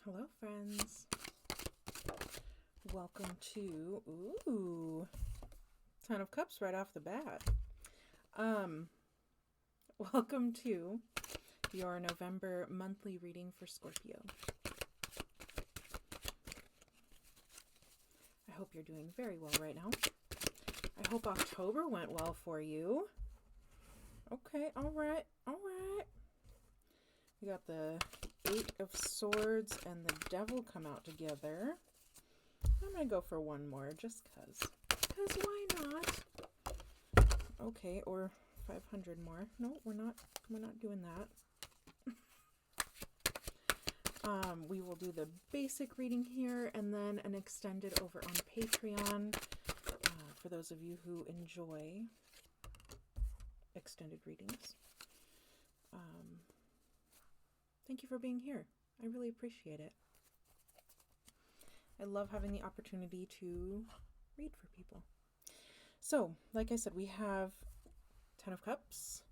Hello, friends. Welcome to, Ten of Cups right off the bat. Welcome to your November monthly reading for Scorpio. I hope you're doing very well right now. I hope October went well for you. Okay, all right. We got the Eight of Swords and the Devil come out together. I'm going to go for one more just because. Because why not? Okay, or 500 more. No, we're not doing that. We will do the basic reading here and then an extended over on Patreon for those of you who enjoy extended readings. Thank you for being here. I really appreciate it. I love having the opportunity to read for people. So, like I said, we have Ten of Cups,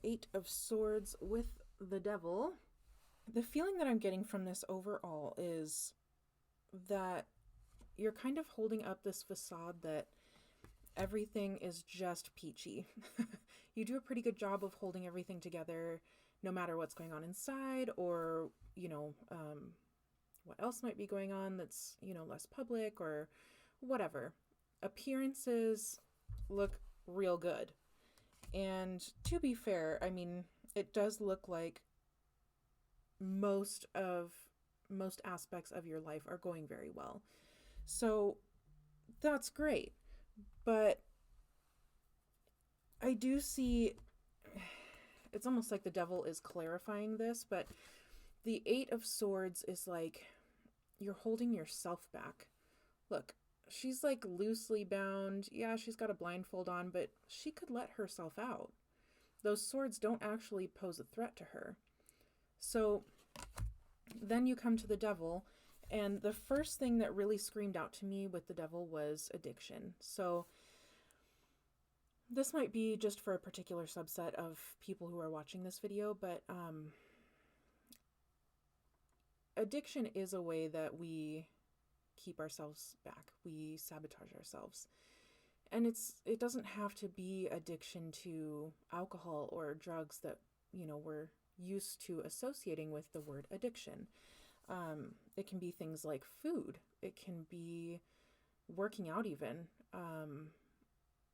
Eight of Swords with the Devil. The feeling that I'm getting from this overall is that you're kind of holding up this facade that everything is just peachy. You do a pretty good job of holding everything together, no matter what's going on inside or, what else might be going on that's, less public or whatever. Appearances look real good. And to be fair, I mean, it does look like most aspects of your life are going very well. So that's great. But I do see, it's almost like the devil is clarifying this, but the Eight of Swords is like you're holding yourself back. Look, she's like loosely bound. Yeah, she's got a blindfold on, but she could let herself out. Those swords don't actually pose a threat to her. So then you come to the devil, and the first thing that really screamed out to me with the devil was addiction. So this might be just for a particular subset of people who are watching this video, but addiction is a way that we keep ourselves back. We sabotage ourselves. And it doesn't have to be addiction to alcohol or drugs that, we're used to associating with the word addiction. It can be things like food. It can be working out even.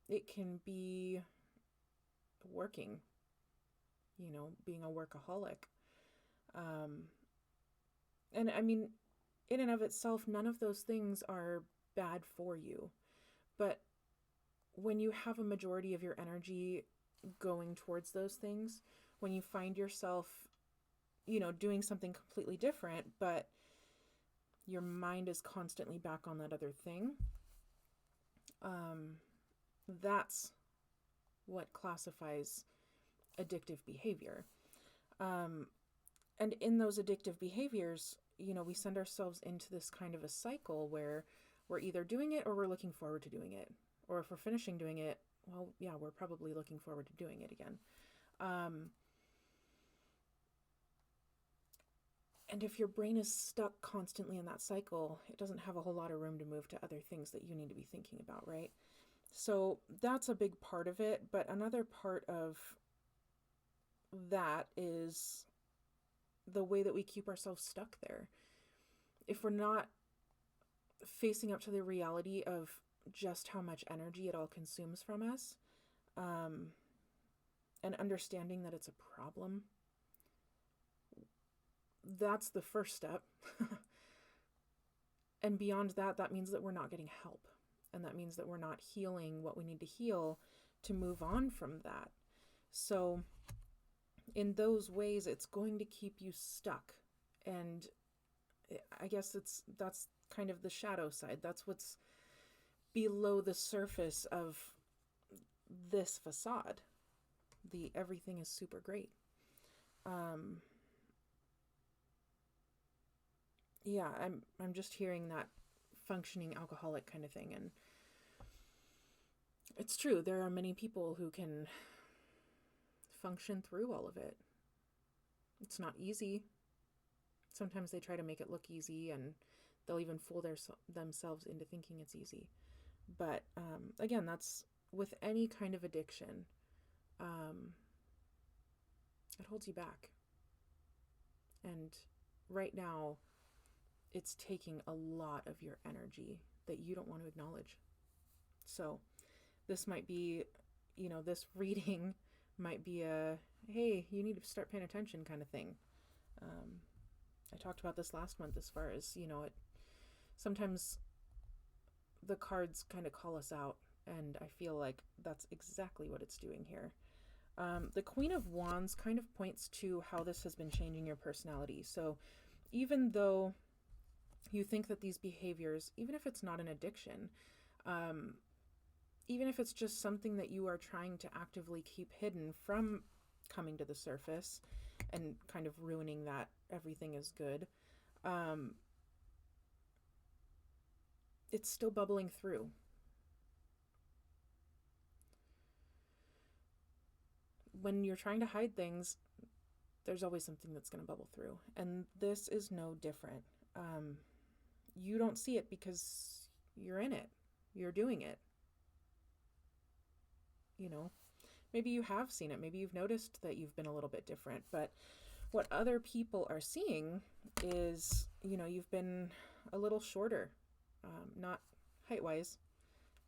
It can be working, being a workaholic. And I mean, in and of itself, none of those things are bad for you. But when you have a majority of your energy going towards those things, when you find yourself, doing something completely different, but your mind is constantly back on that other thing, that's what classifies addictive behavior. And in those addictive behaviors, we send ourselves into this kind of a cycle where we're either doing it or we're looking forward to doing it. Or if we're finishing doing it, well, yeah, we're probably looking forward to doing it again. And if your brain is stuck constantly in that cycle, it doesn't have a whole lot of room to move to other things that you need to be thinking about, right? So that's a big part of it. But another part of that is the way that we keep ourselves stuck there. If we're not facing up to the reality of just how much energy it all consumes from us, and understanding that it's a problem, that's the first step. And beyond that, that means that we're not getting help. And that means that we're not healing what we need to heal to move on from that. So in those ways, it's going to keep you stuck. And I guess that's kind of the shadow side. That's what's below the surface of this facade. The everything is super great. Yeah, I'm just hearing that functioning alcoholic kind of thing, and it's true. There are many people who can function through all of it. It's not easy. Sometimes they try to make it look easy, and they'll even fool themselves into thinking it's easy. But again, that's with any kind of addiction. It holds you back. And right now, it's taking a lot of your energy that you don't want to acknowledge. So this might be, this reading might be a, hey, you need to start paying attention kind of thing. I talked about this last month as far as, sometimes the cards kind of call us out, and I feel like that's exactly what it's doing here. The Queen of Wands kind of points to how this has been changing your personality. So even though you think that these behaviors, even if it's not an addiction, even if it's just something that you are trying to actively keep hidden from coming to the surface and kind of ruining that everything is good, it's still bubbling through. When you're trying to hide things, there's always something that's going to bubble through. And this is no different. You don't see it because you're in it. You're doing it. Maybe you have seen it. Maybe you've noticed that you've been a little bit different. But what other people are seeing is, you've been a little shorter. Not height-wise,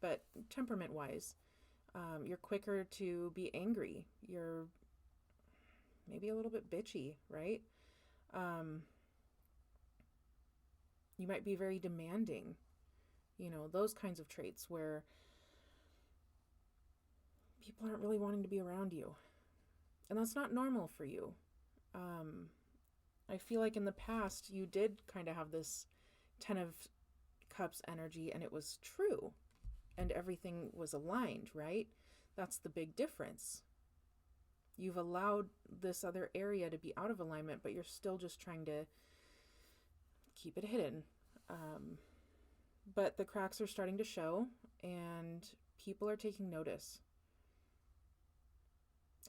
but temperament-wise. You're quicker to be angry. You're maybe a little bit bitchy, right? You might be very demanding. Those kinds of traits where people aren't really wanting to be around you. And that's not normal for you. I feel like in the past, you did kind of have this 10 of Cups energy, and it was true. And everything was aligned, right? That's the big difference. You've allowed this other area to be out of alignment, but you're still just trying to keep it hidden. But the cracks are starting to show, and people are taking notice.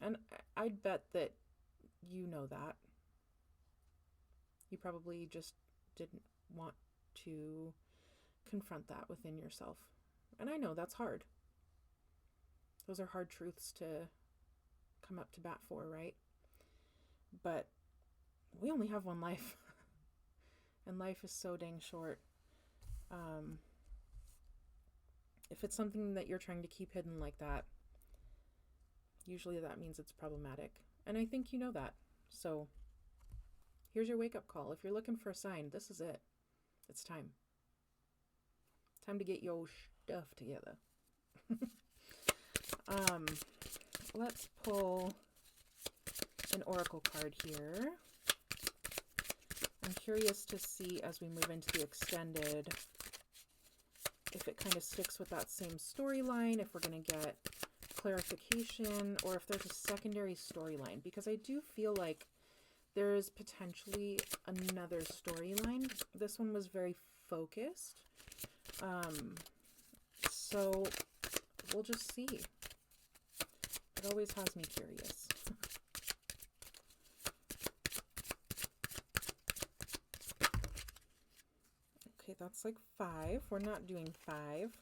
And I'd bet that you know that. You probably just didn't want to confront that within yourself. And I know that's hard. Those are hard truths to come up to bat for, right? But we only have one life. And life is so dang short. If it's something that you're trying to keep hidden like that, usually that means it's problematic. And I think you know that. So here's your wake-up call. If you're looking for a sign, this is it. It's time. Time to get your stuff together. Let's pull an oracle card here. I'm curious to see as we move into the extended if it kind of sticks with that same storyline, if we're going to get clarification, or if there's a secondary storyline, because I do feel like there is potentially another storyline. This one was very focused. So we'll just see. It always has me curious. Okay, that's like 5. We're not doing 5.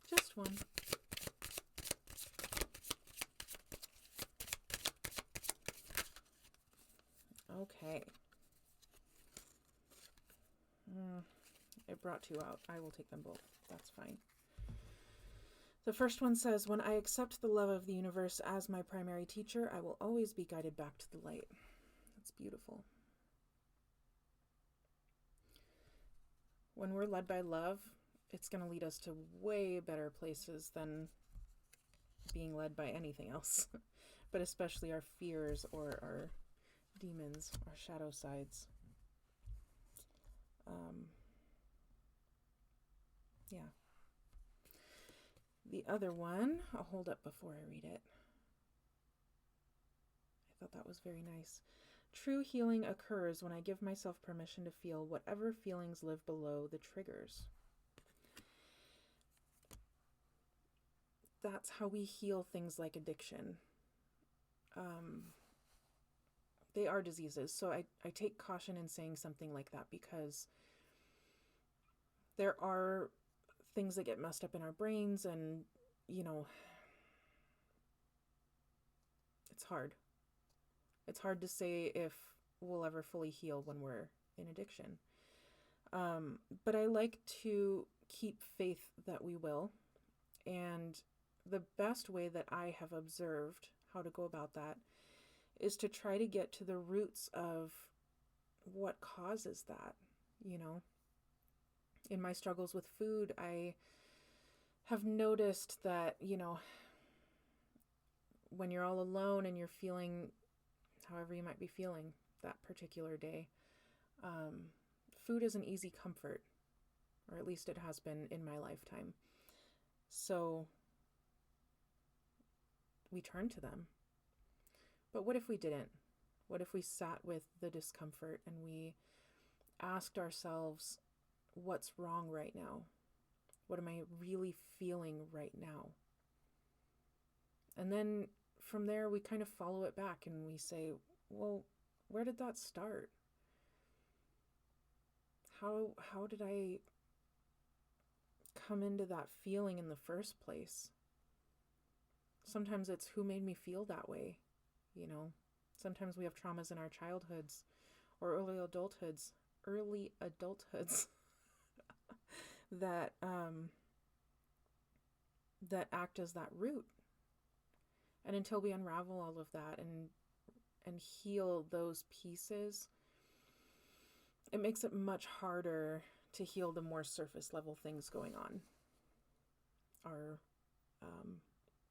Just 1. Okay. It brought 2 out. I will take them both. That's fine. The first one says, when I accept the love of the universe as my primary teacher, I will always be guided back to the light. That's beautiful. When we're led by love, it's going to lead us to way better places than being led by anything else, but especially our fears or our demons, our shadow sides. Yeah. The other one, I'll hold up before I read it. I thought that was very nice. True healing occurs when I give myself permission to feel whatever feelings live below the triggers. That's how we heal things like addiction. they are diseases. So I take caution in saying something like that, because there are things that get messed up in our brains, and, you know, it's hard. It's hard to say if we'll ever fully heal when we're in addiction. But I like to keep faith that we will. And the best way that I have observed how to go about that is to try to get to the roots of what causes that, you know. In my struggles with food, I have noticed that, you know, when you're all alone and you're feeling however you might be feeling that particular day, food is an easy comfort, or at least it has been in my lifetime. So we turn to them. But what if we didn't? What if we sat with the discomfort and we asked ourselves, what's wrong right now? What am I really feeling right now? And then from there, we kind of follow it back and we say, well, where did that start? How did I come into that feeling in the first place? Sometimes it's who made me feel that way, you know. Sometimes we have traumas in our childhoods or early adulthoods that that act as that root. And until we unravel all of that and heal those pieces, it makes it much harder to heal the more surface level things going on, our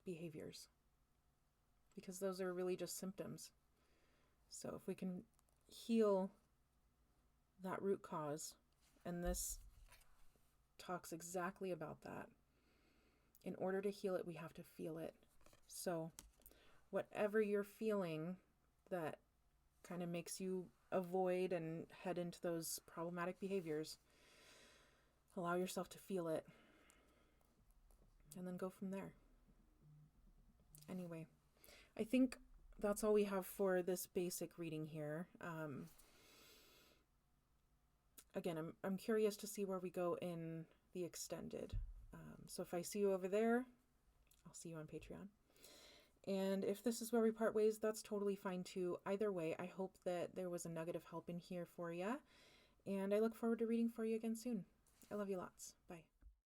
behaviors, because those are really just symptoms. So if we can heal that root cause, and this talks exactly about that, in order to heal it, we have to feel it. So whatever you're feeling that kind of makes you avoid and head into those problematic behaviors, allow yourself to feel it and then go from there. Anyway, I think that's all we have for this basic reading here. Again, I'm curious to see where we go in the extended. So if I see you over there, I'll see you on Patreon. And if this is where we part ways, that's totally fine too. Either way, I hope that there was a nugget of help in here for you. And I look forward to reading for you again soon. I love you lots. Bye.